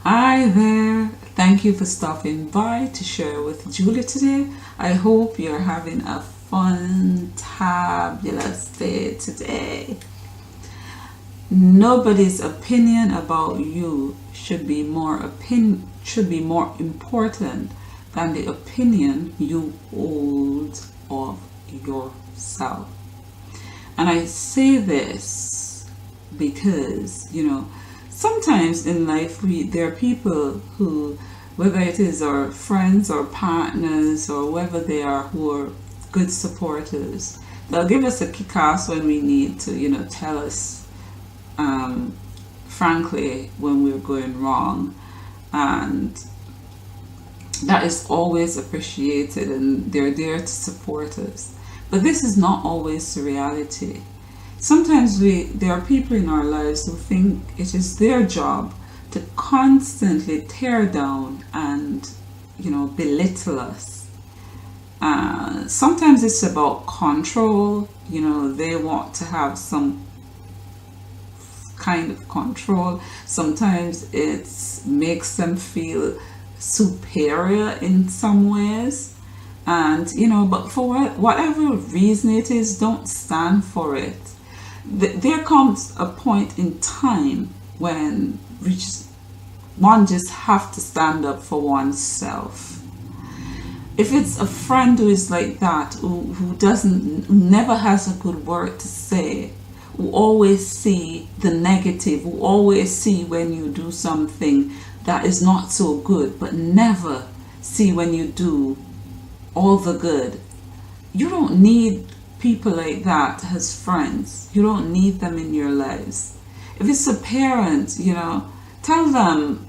Hi there. Thank you for stopping by to share with Julia today. I hope you're having a fabulous day today. Nobody's opinion about you should be more important than the opinion you hold of yourself. And I say this because, sometimes in life there are people who, whether it is our friends or partners or whoever they are, who are good supporters. They'll give us a kick ass when we need to, tell us frankly when we're going wrong, and that is always appreciated, and they're there to support us. But this is not always the reality. Sometimes there are people in our lives who think it is their job to constantly tear down and, belittle us. Sometimes it's about control. They want to have some kind of control. Sometimes it makes them feel superior in some ways. And, but for whatever reason it is, don't stand for it. There comes a point in time when one just have to stand up for oneself. If it's a friend who is like that, who never has a good word to say, who always see the negative, who always see when you do something that is not so good, but never see when you do all the good, you don't need people like that as friends. You don't need them in your lives. If it's a parent, tell them,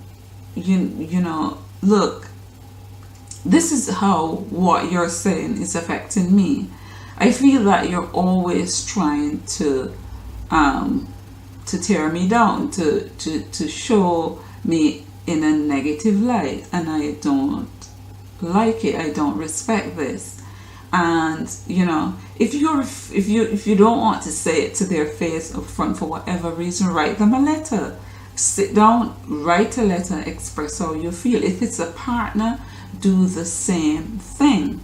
look, this is how what you're saying is affecting me. I feel that you're always trying to tear me down, to show me in a negative light, and I don't like it. I don't respect this. And if you don't want to say it to their face up front for whatever reason, write them a letter. Sit down, write a letter, express how you feel. If it's a partner, do the same thing.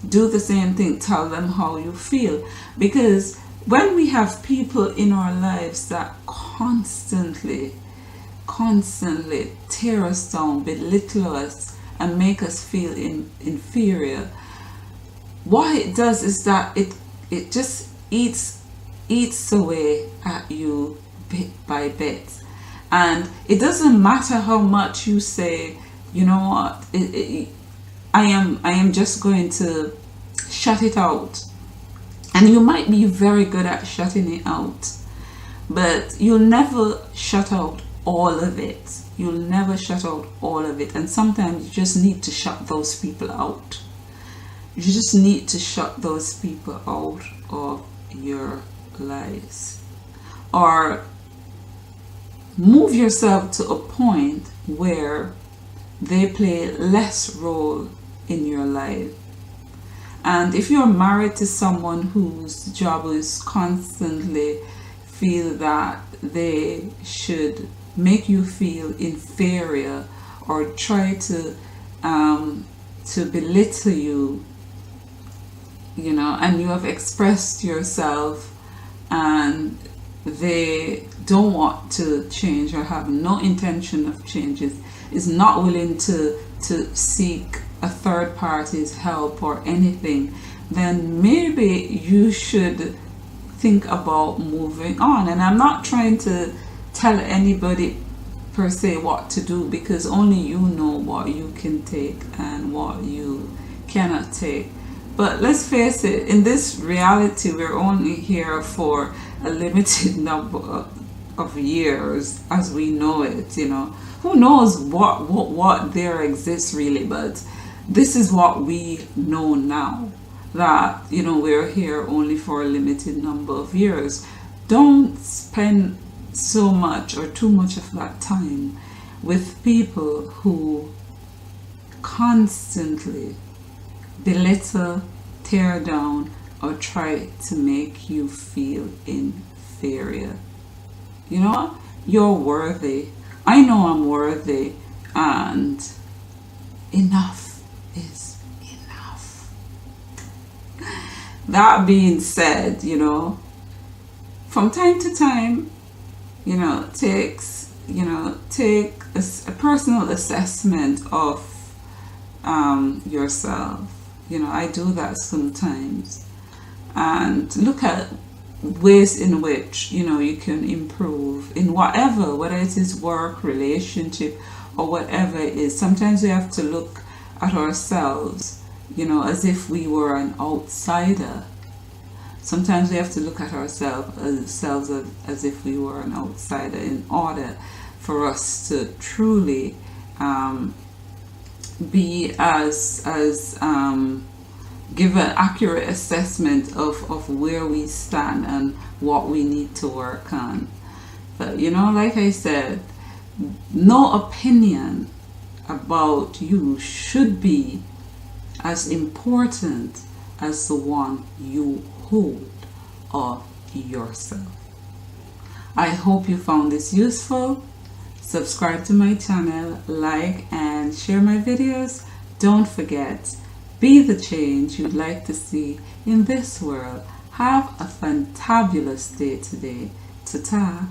Do the same thing. Tell them how you feel. Because when we have people in our lives that constantly tear us down, belittle us, and make us feel inferior, what it does is that it just eats away at you bit by bit. And it doesn't matter how much you say, you know what, I am just going to shut it out. And you might be very good at shutting it out, but you'll never shut out all of it. You'll never shut out all of it. And sometimes you just need to shut those people out. You just need to shut those people out of your lives. Or move yourself to a point where they play less role in your life. And if you're married to someone whose job is constantly feel that they should make you feel inferior or try to belittle you, and you have expressed yourself and they don't want to change or have no intention of changes, is not willing to seek a third party's help or anything, then maybe you should think about moving on. And I'm not trying to tell anybody per se what to do, because only you know what you can take and what you cannot take. But let's face it, in this reality, we're only here for a limited number of years as we know it. Who knows what there exists really, but this is what we know now, that we're here only for a limited number of years. Don't spend so much or too much of that time with people who constantly belittle, tear down, or try to make you feel inferior. You're worthy I know I'm worthy, and enough is enough. That being said, from time to time, take a personal assessment of yourself. I do that sometimes, and look at ways in which you can improve in whether it is work, relationship, or whatever it is. Sometimes we have to look at ourselves as if we were an outsider. Sometimes we have to look at ourselves as if we were an outsider in order for us to truly be give an accurate assessment of where we stand and what we need to work on. But like I said, no opinion about you should be as important as the one you hold of yourself. I hope you found this useful. Subscribe to my channel, like and share my videos. Don't forget, be the change you'd like to see in this world. Have a fantabulous day today. Ta-ta.